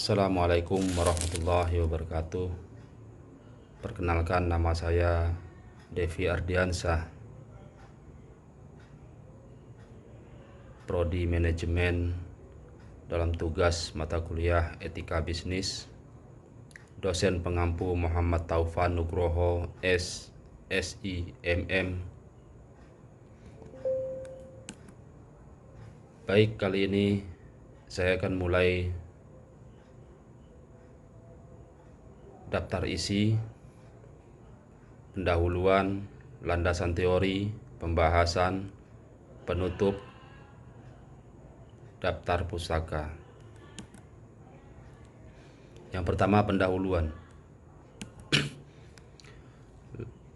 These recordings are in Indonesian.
Assalamualaikum warahmatullahi wabarakatuh. Perkenalkan, nama saya Devi Ardiansyah, Prodi Manajemen dalam tugas mata kuliah Etika Bisnis, dosen pengampu Muhammad Taufan Nugroho SIMM. Baik, kali ini saya akan mulai daftar isi, pendahuluan, landasan teori, pembahasan, penutup, daftar pustaka. Yang pertama, pendahuluan.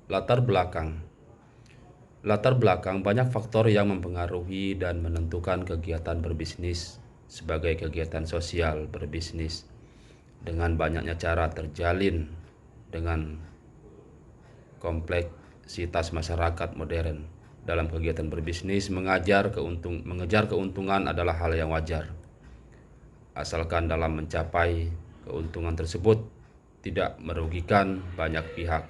Latar belakang. Latar belakang banyak faktor yang mempengaruhi dan menentukan kegiatan berbisnis sebagai kegiatan sosial berbisnis dengan banyaknya cara terjalin dengan kompleksitas masyarakat modern. Dalam kegiatan berbisnis, mengejar keuntungan adalah hal yang wajar, asalkan dalam mencapai keuntungan tersebut tidak merugikan banyak pihak.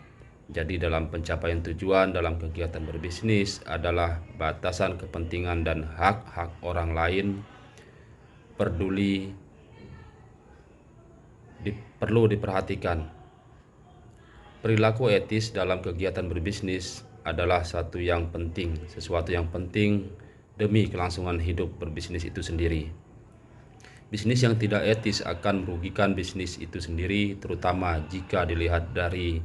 Jadi dalam pencapaian tujuan dalam kegiatan berbisnis adalah batasan kepentingan dan hak-hak orang lain perlu diperhatikan. Perilaku etis dalam kegiatan berbisnis adalah sesuatu yang penting demi kelangsungan hidup berbisnis itu sendiri. Bisnis yang tidak etis akan merugikan bisnis itu sendiri, terutama jika dilihat dari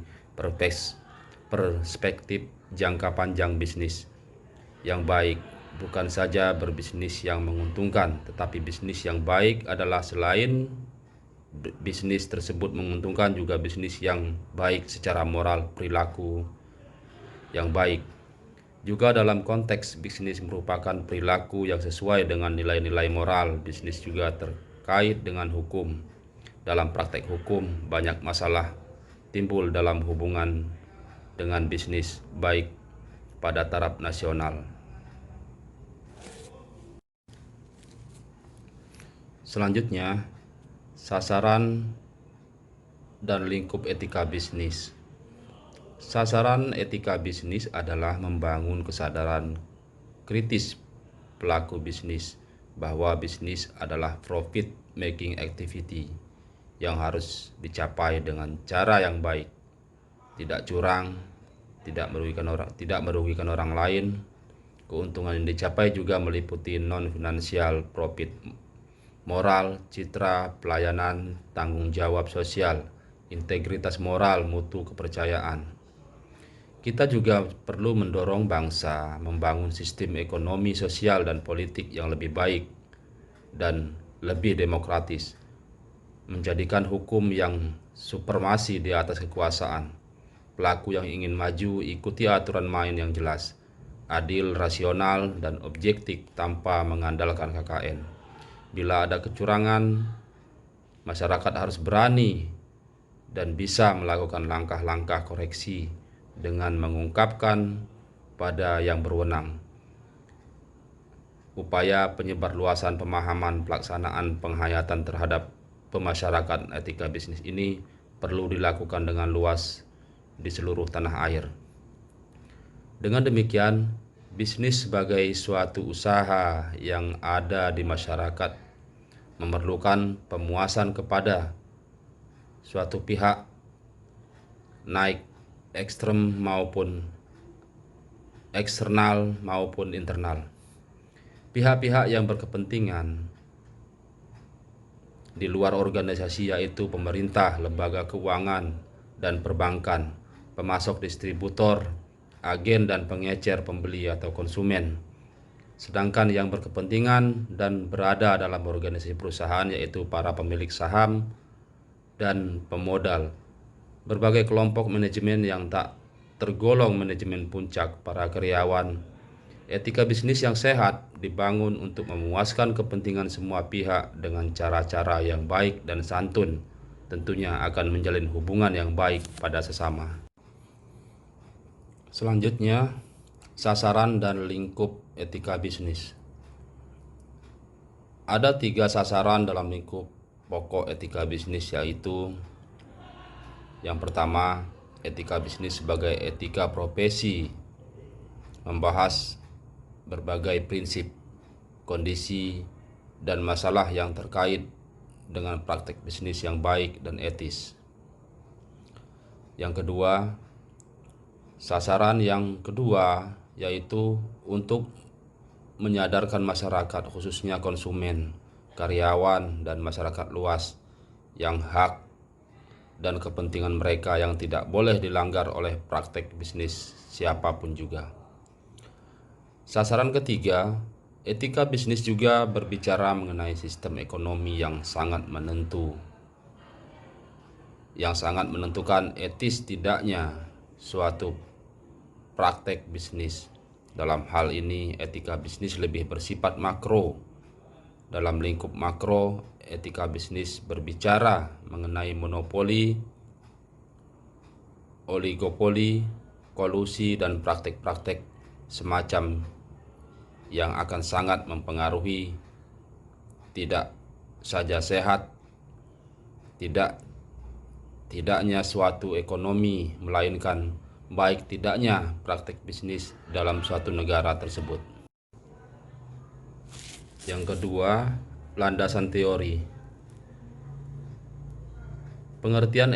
perspektif jangka panjang. Bisnis yang baik bukan saja berbisnis yang menguntungkan, tetapi bisnis yang baik adalah selain bisnis tersebut menguntungkan, juga bisnis yang baik secara moral, perilaku yang baik. Juga dalam konteks bisnis merupakan perilaku yang sesuai dengan nilai-nilai moral. Bisnis juga terkait dengan hukum. Dalam praktek hukum, banyak masalah timbul dalam hubungan dengan bisnis, baik pada taraf nasional. Selanjutnya, sasaran dan lingkup etika bisnis. Sasaran etika bisnis adalah membangun kesadaran kritis pelaku bisnis bahwa bisnis adalah profit making activity yang harus dicapai dengan cara yang baik, tidak curang, tidak merugikan orang lain. Keuntungan yang dicapai juga meliputi non-financial profit, moral, citra, pelayanan, tanggung jawab sosial, integritas moral, mutu kepercayaan. Kita juga perlu mendorong bangsa membangun sistem ekonomi, sosial, dan politik yang lebih baik dan lebih demokratis, menjadikan hukum yang supremasi di atas kekuasaan. Pelaku yang ingin maju ikuti aturan main yang jelas, adil, rasional, dan objektif tanpa mengandalkan KKN. Bila ada kecurangan, masyarakat harus berani dan bisa melakukan langkah-langkah koreksi dengan mengungkapkan pada yang berwenang. Upaya penyebarluasan pemahaman pelaksanaan penghayatan terhadap pemasyarakat etika bisnis ini perlu dilakukan dengan luas di seluruh tanah air. Dengan demikian, bisnis sebagai suatu usaha yang ada di masyarakat memerlukan pemuasan kepada suatu pihak, naik ekstrem maupun eksternal maupun internal. Pihak-pihak yang berkepentingan di luar organisasi, yaitu pemerintah, lembaga keuangan dan perbankan, pemasok, distributor, agen, dan pengecer pembeli atau konsumen. Sedangkan yang berkepentingan dan berada dalam organisasi perusahaan, yaitu para pemilik saham dan pemodal, berbagai kelompok manajemen yang tak tergolong manajemen puncak, para karyawan. Etika bisnis yang sehat dibangun untuk memuaskan kepentingan semua pihak dengan cara-cara yang baik dan santun, tentunya akan menjalin hubungan yang baik pada sesama. Selanjutnya, sasaran dan lingkup etika bisnis. Ada 3 sasaran dalam lingkup pokok etika bisnis, yaitu yang pertama, etika bisnis sebagai etika profesi, membahas berbagai prinsip, kondisi, dan masalah yang terkait dengan praktek bisnis yang baik dan etis. Yang kedua, sasaran yang kedua yaitu untuk menyadarkan masyarakat, khususnya konsumen, karyawan, dan masyarakat luas yang hak dan kepentingan mereka yang tidak boleh dilanggar oleh praktek bisnis siapapun juga. Sasaran ketiga, etika bisnis juga berbicara mengenai sistem ekonomi yang sangat menentukan etis tidaknya suatu praktek bisnis. Dalam hal ini, etika bisnis lebih bersifat makro. Dalam lingkup makro, etika bisnis berbicara mengenai monopoli, oligopoli, kolusi, dan praktek-praktek semacam yang akan sangat mempengaruhi tidak saja sehat, tidaknya suatu ekonomi, melainkan baik tidaknya praktek bisnis dalam suatu negara tersebut. Yang kedua, landasan teori. Pengertian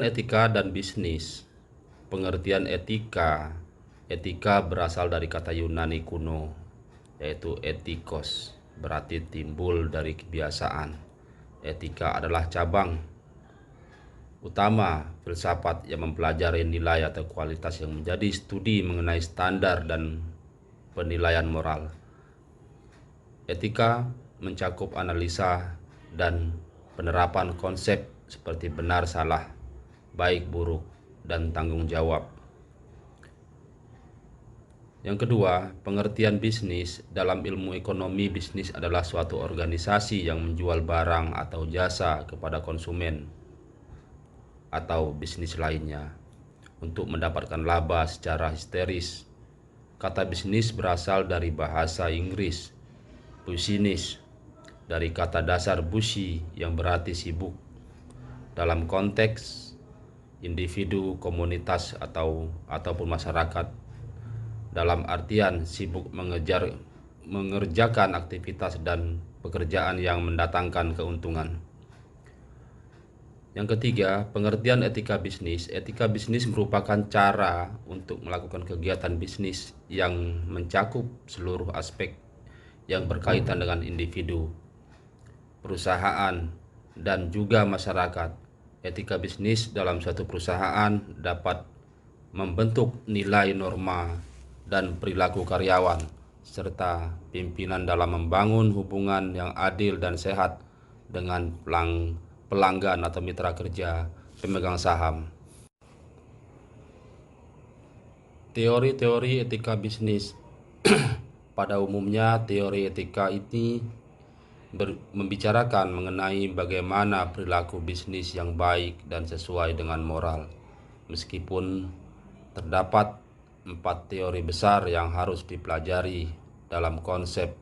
etika dan bisnis. Pengertian etika berasal dari kata Yunani kuno, yaitu etikos, berarti timbul dari kebiasaan. Etika adalah cabang utama filsafat yang mempelajari nilai atau kualitas yang menjadi studi mengenai standar dan penilaian moral. Etika mencakup analisa dan penerapan konsep seperti benar salah, baik buruk, dan tanggung jawab. Yang kedua, pengertian bisnis. Dalam ilmu ekonomi, bisnis adalah suatu organisasi yang menjual barang atau jasa kepada konsumen atau bisnis lainnya untuk mendapatkan laba secara histeris. Kata bisnis berasal dari bahasa Inggris business, dari kata dasar busy yang berarti sibuk. Dalam konteks individu, komunitas, ataupun masyarakat, dalam artian sibuk mengerjakan aktivitas dan pekerjaan yang mendatangkan keuntungan. Yang ketiga, pengertian etika bisnis. Etika bisnis merupakan cara untuk melakukan kegiatan bisnis yang mencakup seluruh aspek yang berkaitan dengan individu, perusahaan, dan juga masyarakat. Etika bisnis dalam suatu perusahaan dapat membentuk nilai, norma, dan perilaku karyawan, serta pimpinan dalam membangun hubungan yang adil dan sehat dengan pelanggan atau mitra kerja, pemegang saham. Teori-teori etika bisnis. Pada umumnya, teori etika ini membicarakan mengenai bagaimana perilaku bisnis yang baik dan sesuai dengan moral. Meskipun terdapat 4 teori besar yang harus dipelajari dalam konsep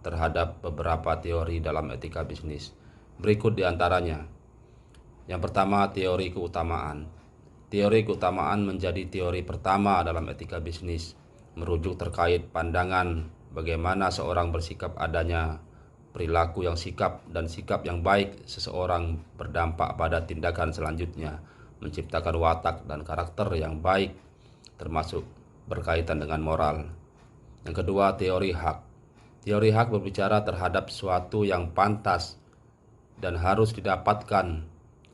terhadap beberapa teori dalam etika bisnis. Berikut diantaranya. Yang pertama, teori keutamaan. Teori keutamaan menjadi teori pertama dalam etika bisnis, merujuk terkait pandangan bagaimana seorang bersikap, adanya perilaku yang sikap yang baik seseorang berdampak pada tindakan selanjutnya, menciptakan watak dan karakter yang baik, termasuk berkaitan dengan moral. Yang kedua, teori hak. Teori hak berbicara terhadap sesuatu yang pantas dan harus didapatkan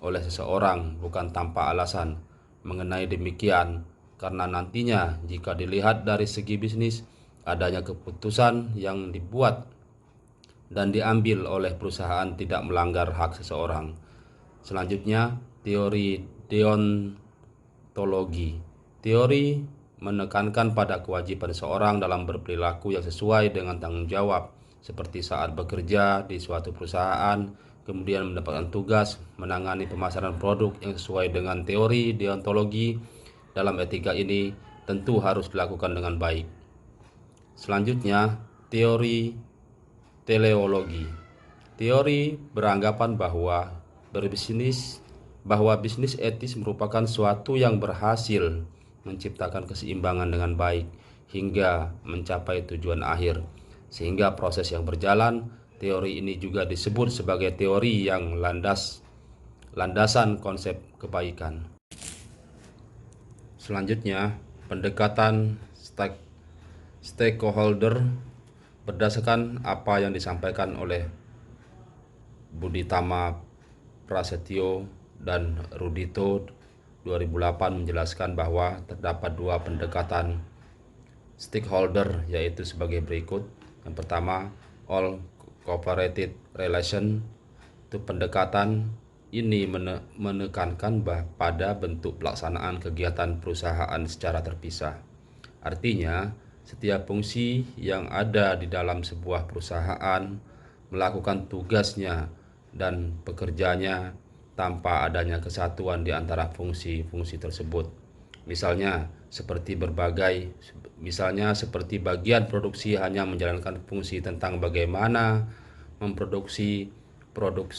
oleh seseorang bukan tanpa alasan. Mengenai demikian, karena nantinya jika dilihat dari segi bisnis, adanya keputusan yang dibuat dan diambil oleh perusahaan tidak melanggar hak seseorang. Selanjutnya, teori deontologi. Teori menekankan pada kewajiban seorang dalam berperilaku yang sesuai dengan tanggung jawab, seperti saat bekerja di suatu perusahaan, kemudian mendapatkan tugas menangani pemasaran produk yang sesuai dengan teori deontologi. Dalam etika ini tentu harus dilakukan dengan baik. Selanjutnya, teori teleologi. Teori beranggapan bahwa bisnis etis merupakan suatu yang berhasil menciptakan keseimbangan dengan baik hingga mencapai tujuan akhir. Sehingga proses yang berjalan, teori ini juga disebut sebagai teori yang landasan konsep kebaikan. Selanjutnya, pendekatan stakeholder berdasarkan apa yang disampaikan oleh Buditama Prasetyo dan Rudito 2008 menjelaskan bahwa terdapat dua pendekatan stakeholder, yaitu sebagai berikut. Yang pertama, all cooperative relation. Itu pendekatan ini menekankan pada bentuk pelaksanaan kegiatan perusahaan secara terpisah. Artinya, setiap fungsi yang ada di dalam sebuah perusahaan melakukan tugasnya dan pekerjanya tanpa adanya kesatuan di antara fungsi-fungsi tersebut. Misalnya seperti bagian produksi hanya menjalankan fungsi tentang bagaimana memproduksi produk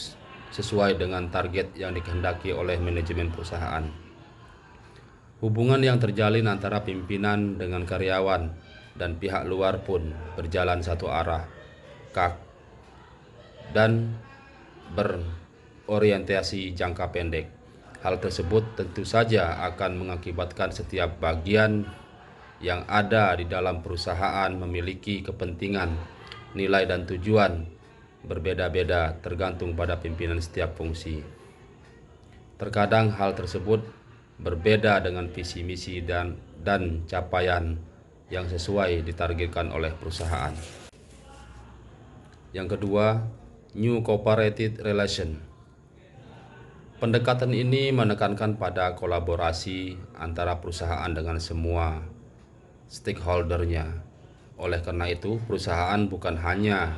sesuai dengan target yang dikehendaki oleh manajemen perusahaan. Hubungan yang terjalin antara pimpinan dengan karyawan dan pihak luar pun berjalan satu arah dan berorientasi jangka pendek. Hal tersebut tentu saja akan mengakibatkan setiap bagian yang ada di dalam perusahaan memiliki kepentingan, nilai dan tujuan berbeda-beda tergantung pada pimpinan setiap fungsi. Terkadang hal tersebut berbeda dengan visi misi dan capaian yang sesuai ditargetkan oleh perusahaan. Yang kedua, New Cooperative Relation. Pendekatan ini menekankan pada kolaborasi antara perusahaan dengan semua stakeholdernya. Oleh karena itu, perusahaan bukan hanya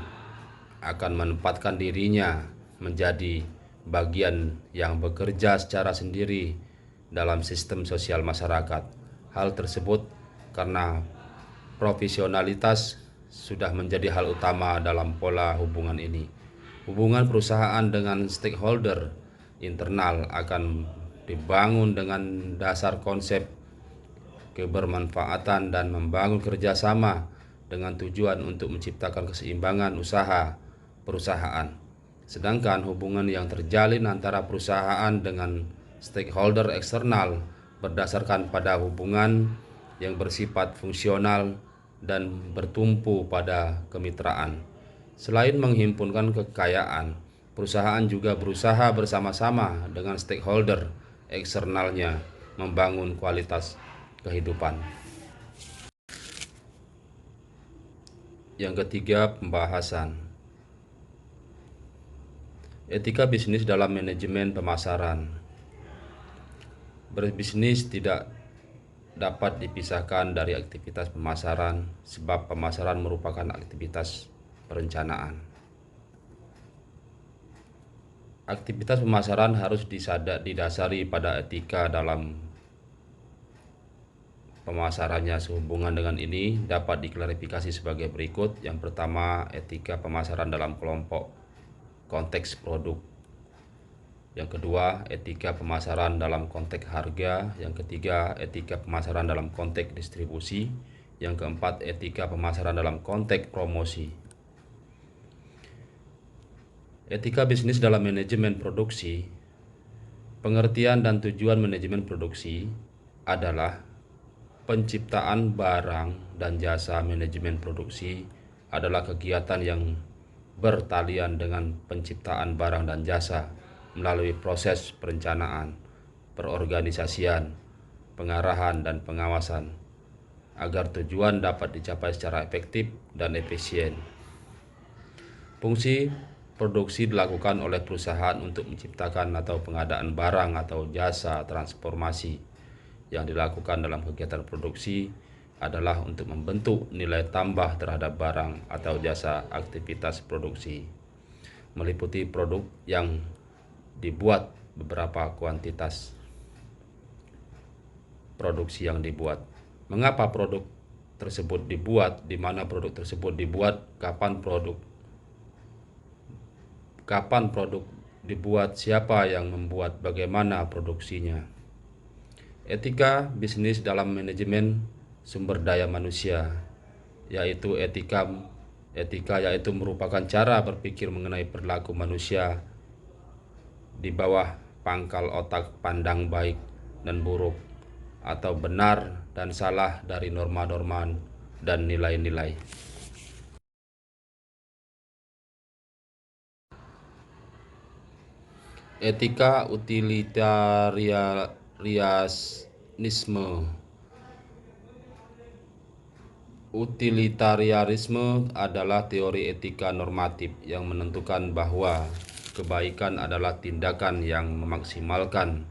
akan menempatkan dirinya menjadi bagian yang bekerja secara sendiri dalam sistem sosial masyarakat. Hal tersebut karena profesionalitas sudah menjadi hal utama dalam pola hubungan ini. Hubungan perusahaan dengan stakeholder internal akan dibangun dengan dasar konsep kebermanfaatan dan membangun kerjasama dengan tujuan untuk menciptakan keseimbangan usaha perusahaan. Sedangkan hubungan yang terjalin antara perusahaan dengan stakeholder eksternal berdasarkan pada hubungan yang bersifat fungsional dan bertumpu pada kemitraan. Selain menghimpunkan kekayaan, perusahaan juga berusaha bersama-sama dengan stakeholder eksternalnya membangun kualitas kehidupan. Yang ketiga, pembahasan etika bisnis dalam manajemen pemasaran. Berbisnis tidak dapat dipisahkan dari aktivitas pemasaran, sebab pemasaran merupakan aktivitas perencanaan. Aktivitas pemasaran harus didasari pada etika dalam pemasarannya. Sehubungan dengan ini dapat diklarifikasi sebagai berikut. Yang pertama, etika pemasaran dalam kelompok konteks produk. Yang kedua, etika pemasaran dalam konteks harga. Yang ketiga, etika pemasaran dalam konteks distribusi. Yang keempat, etika pemasaran dalam konteks promosi. Etika bisnis dalam manajemen produksi. Pengertian dan tujuan manajemen produksi adalah penciptaan barang dan jasa. Manajemen produksi adalah kegiatan yang bertalian dengan penciptaan barang dan jasa melalui proses perencanaan, perorganisasian, pengarahan, dan pengawasan agar tujuan dapat dicapai secara efektif dan efisien. Fungsi produksi dilakukan oleh perusahaan untuk menciptakan atau pengadaan barang atau jasa. Transformasi yang dilakukan dalam kegiatan produksi adalah untuk membentuk nilai tambah terhadap barang atau jasa. Aktivitas produksi meliputi produk yang dibuat, beberapa kuantitas produksi yang dibuat, mengapa produk tersebut dibuat, di mana produk tersebut dibuat, kapan produk kapan produk dibuat, siapa yang membuat, bagaimana produksinya. Etika bisnis dalam manajemen sumber daya manusia, yaitu etika yaitu merupakan cara berpikir mengenai perilaku manusia di bawah pangkal otak pandang baik dan buruk, atau benar dan salah dari norma-norma dan nilai-nilai. Etika Utilitarianisme adalah teori etika normatif yang menentukan bahwa kebaikan adalah tindakan yang memaksimalkan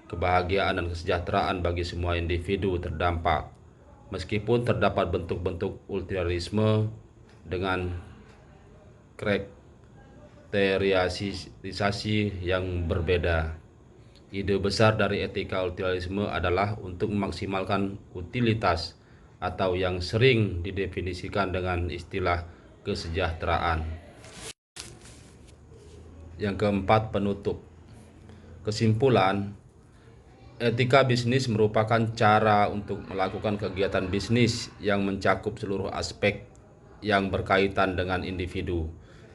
kebahagiaan dan kesejahteraan bagi semua individu terdampak, meskipun terdapat bentuk-bentuk utilitarisme dengan karakterisasi yang berbeda. Ide besar dari etika utilitarisme adalah untuk memaksimalkan utilitas, atau yang sering didefinisikan dengan istilah kesejahteraan. Yang keempat, penutup. Kesimpulan, etika bisnis merupakan cara untuk melakukan kegiatan bisnis yang mencakup seluruh aspek yang berkaitan dengan individu,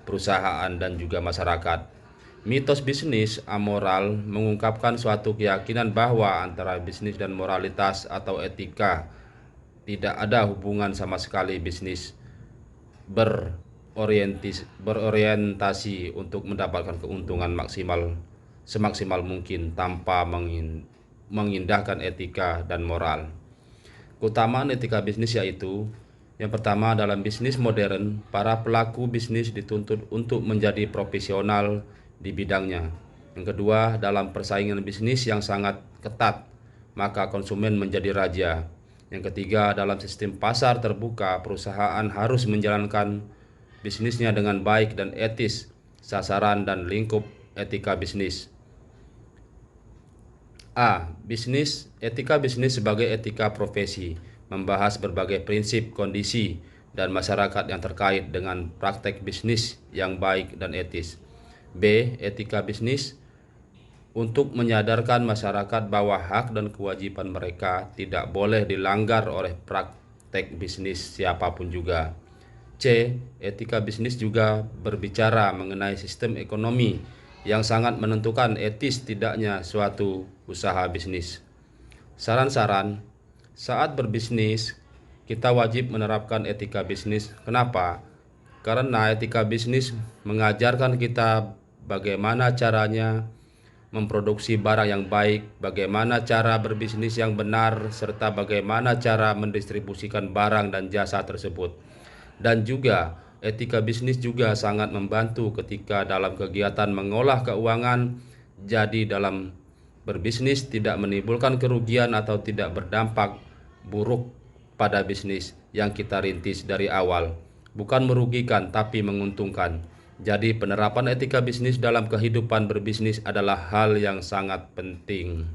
perusahaan, dan juga masyarakat. Mitos bisnis amoral mengungkapkan suatu keyakinan bahwa antara bisnis dan moralitas atau etika tidak ada hubungan sama sekali. Bisnis berorientasi untuk mendapatkan keuntungan semaksimal mungkin tanpa mengindahkan etika dan moral. Keutamaan etika bisnis yaitu: yang pertama, dalam bisnis modern, para pelaku bisnis dituntut untuk menjadi profesional di bidangnya. Yang kedua, dalam persaingan bisnis yang sangat ketat, maka konsumen menjadi raja. Yang ketiga, dalam sistem pasar terbuka, perusahaan harus menjalankan bisnisnya dengan baik dan etis. Sasaran dan lingkup etika bisnis. Etika bisnis sebagai etika profesi membahas berbagai prinsip, kondisi, dan masyarakat yang terkait dengan praktek bisnis yang baik dan etis. B. Etika bisnis untuk menyadarkan masyarakat bahwa hak dan kewajiban mereka tidak boleh dilanggar oleh praktek bisnis siapapun juga. C. Etika bisnis juga berbicara mengenai sistem ekonomi yang sangat menentukan etis tidaknya suatu usaha bisnis. Saran-saran: saat berbisnis, kita wajib menerapkan etika bisnis. Kenapa? Karena etika bisnis mengajarkan kita bagaimana caranya memproduksi barang yang baik, bagaimana cara berbisnis yang benar, serta bagaimana cara mendistribusikan barang dan jasa tersebut. Dan juga etika bisnis juga sangat membantu ketika dalam kegiatan mengolah keuangan. Jadi dalam berbisnis tidak menimbulkan kerugian atau tidak berdampak buruk pada bisnis yang kita rintis dari awal. Bukan merugikan tapi menguntungkan. Jadi penerapan etika bisnis dalam kehidupan berbisnis adalah hal yang sangat penting.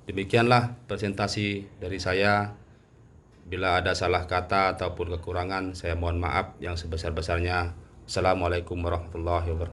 Demikianlah presentasi dari saya. Bila ada salah kata ataupun kekurangan, saya mohon maaf yang sebesar-besarnya. Assalamualaikum warahmatullahi wabarakatuh.